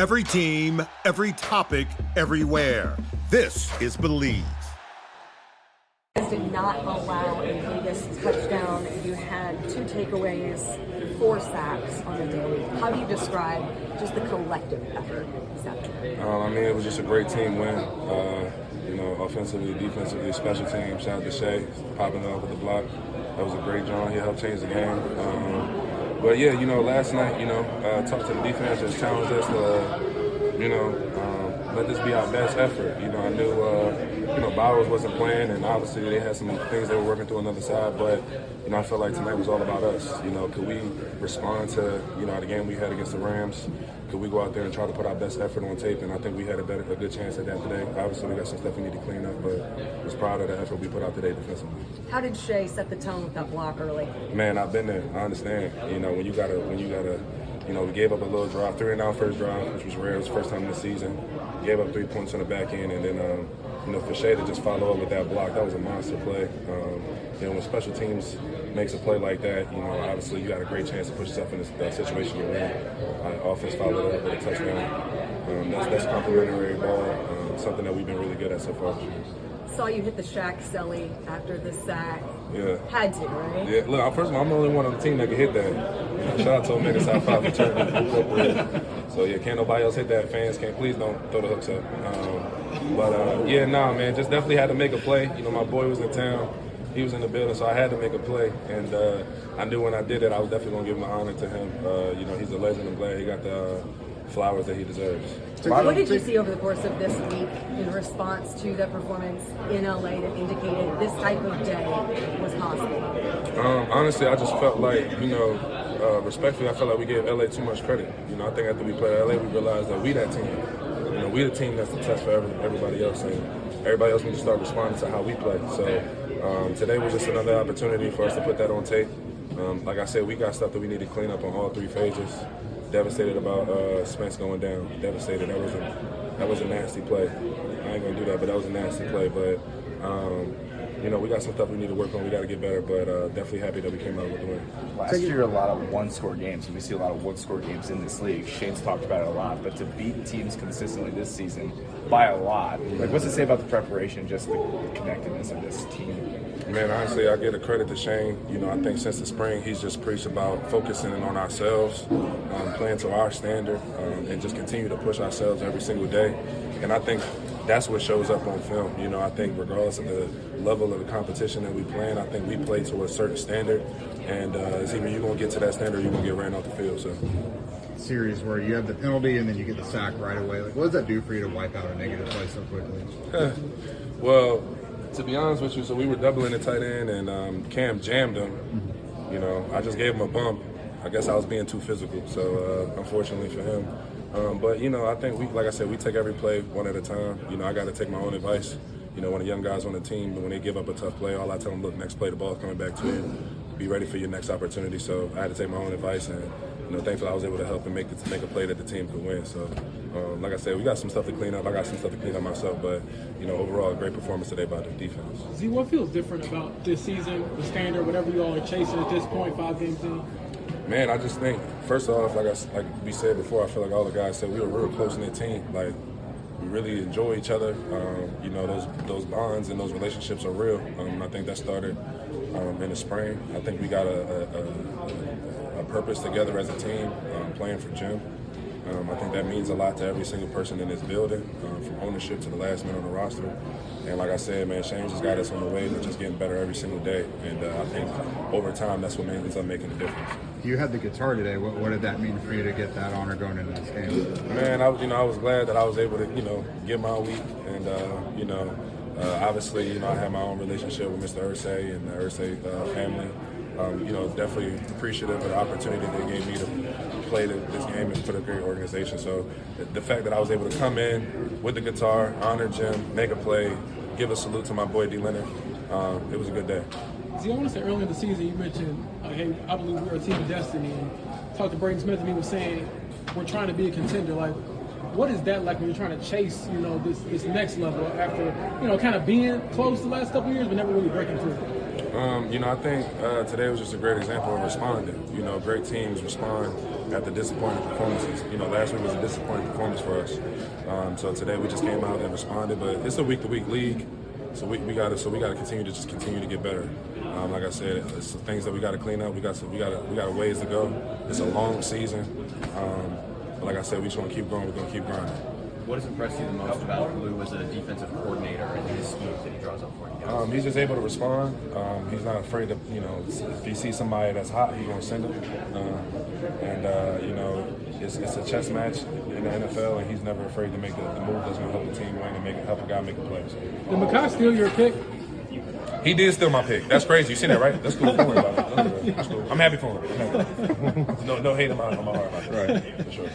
Every team, every topic, everywhere. This is Believe. Did not allow a Vegas touchdown. You had 2 takeaways, 4 sacks on the day. How do you describe just the collective effort this afternoon? It was just a great team win. Offensively, defensively, special teams. Shout out to Shea, popping up with the block. That was a great job. He helped change the game. Last night, talked to the defense, just challenged us to, let this be our best effort. I knew, Bowers wasn't playing, and obviously they had some things they were working through on the other side, but, I felt like tonight was all about us. Could we respond to, the game we had against the Rams? Could we go out there and try to put our best effort on tape? And I think we had a good chance at that today. Obviously, we got some stuff we need to clean up, but I was proud of the effort we put out today defensively. How did Shea set the tone with that block early? Man, I've been there. I understand. When you gotta, we gave up a little drive, 3-and-out first drive, which was rare. It was the first time this season. Gave up 3 points on the back end, and then, for Shea to just follow up with that block, that was a monster play. When special teams makes a play like that, obviously you got a great chance to put yourself in a situation to win. Offense followed up with a touchdown. That's complimentary ball, something that we've been really good at so far. Saw you hit the Shaq Selly after the sack. Yeah. Had to, right? Yeah, look, first of all, I'm the only one on the team that can hit that. Shout out to Omega's high five return. So, can't nobody else hit that. Fans please don't throw the hooks up. Just definitely had to make a play. My boy was in town. He was in the building, so I had to make a play. And I knew when I did it, I was definitely going to give my honor to him. He's a legend. I'm glad he got the flowers that he deserves. What did you see over the course of this week in response to that performance in LA that indicated this type of day was possible? Honestly, I just felt like, respectfully, I felt like we gave LA too much credit. I think after we played LA, we realized that we that team. We the team that's the test for everybody else, and everybody else needs to start responding to how we play. So today was just another opportunity for us to put that on tape. Like I said, we got stuff that we need to clean up on all 3 phases. Devastated about Spence going down. Devastated. That was a nasty play. I ain't gonna do that, but that was a nasty play. But we got some stuff we need to work on. We got to get better, but definitely happy that we came out with the win. Last year, a lot of one-score games, and we see a lot of one-score games in this league. Shane's talked about it a lot, but to beat teams consistently this season by a lot, what's it say about the preparation, just the connectedness of this team? Man, honestly, I give the credit to Shane. I think since the spring, he's just preached about focusing on ourselves, playing to our standard, and just continue to push ourselves every single day. And I think that's what shows up on film. I think regardless of the level of the competition that we play in, I think we play to a certain standard. And it's either you're going to get to that standard or you're going to get ran off the field. So. Series where you have the penalty and then you get the sack right away. What does that do for you to wipe out a negative play so quickly? Well, to be honest with you, so we were doubling the tight end and Cam jammed him. I just gave him a bump. I guess I was being too physical, so unfortunately for him. I think like I said, we take every play one at a time. I got to take my own advice. When the young guys on the team, when they give up a tough play, all I tell them, look, next play, the ball's coming back to you. Be ready for your next opportunity. So I had to take my own advice, and thankfully I was able to help and make a play that the team could win. So, like I said, we got some stuff to clean up. I got some stuff to clean up myself, but overall, a great performance today by the defense. Z, what feels different about this season, the standard, whatever you all are chasing at this point, 5 games in? Man, I just think, first off, like we said before, I feel like all the guys said we were a real close-knit team. Like, we really enjoy each other. Those bonds and those relationships are real. I think that started in the spring. I think we got a purpose together as a team, playing for Jim. I think that means a lot to every single person in this building, from ownership to the last man on the roster. And like I said, man, Shane just got us on the way to just getting better every single day. And I think over time, that's what ends up making a difference. You had the guitar today. What did that mean for you to get that honor going into this game? Man, I was glad that I was able to, get my week. And, obviously, I had my own relationship with Mr. Irsay and the Irsay family. Definitely appreciative of the opportunity they gave me to play this game and for the great organization. So the fact that I was able to come in with the guitar, honor Jim, make a play, give a salute to my boy D. Leonard, it was a good day. Z, I want to say earlier in the season you mentioned, hey, I believe we're a team of destiny. And talked to Braden Smith and he was saying we're trying to be a contender. Like, what is that like when you're trying to chase, this next level after, kind of being close the last couple of years but never really breaking through? I think today was just a great example of responding. Great teams respond after disappointing performances. You know, last week was a disappointing performance for us. So today we just came out and responded. But it's a week-to-week league, so we got to continue to get better. Like I said, it's things that we got to clean up. We got a ways to go. It's a long season. But like I said, we just want to keep going. We're going to keep grinding. What has impressed you the most about Lou as a defensive coordinator and his schemes that he draws up for you guys? He's just able to respond. He's not afraid to, you know, if he sees somebody that's hot, he's going to send them. You know, it's a chess match in the NFL, and he's never afraid to make the move that's going to help the team win and help a guy make a play. Did Makai steal your pick? He did steal my pick. That's crazy. You see that, right? That's cool. Don't worry about it. That's cool. I'm happy for him. No hate in my heart about it. Right. For sure.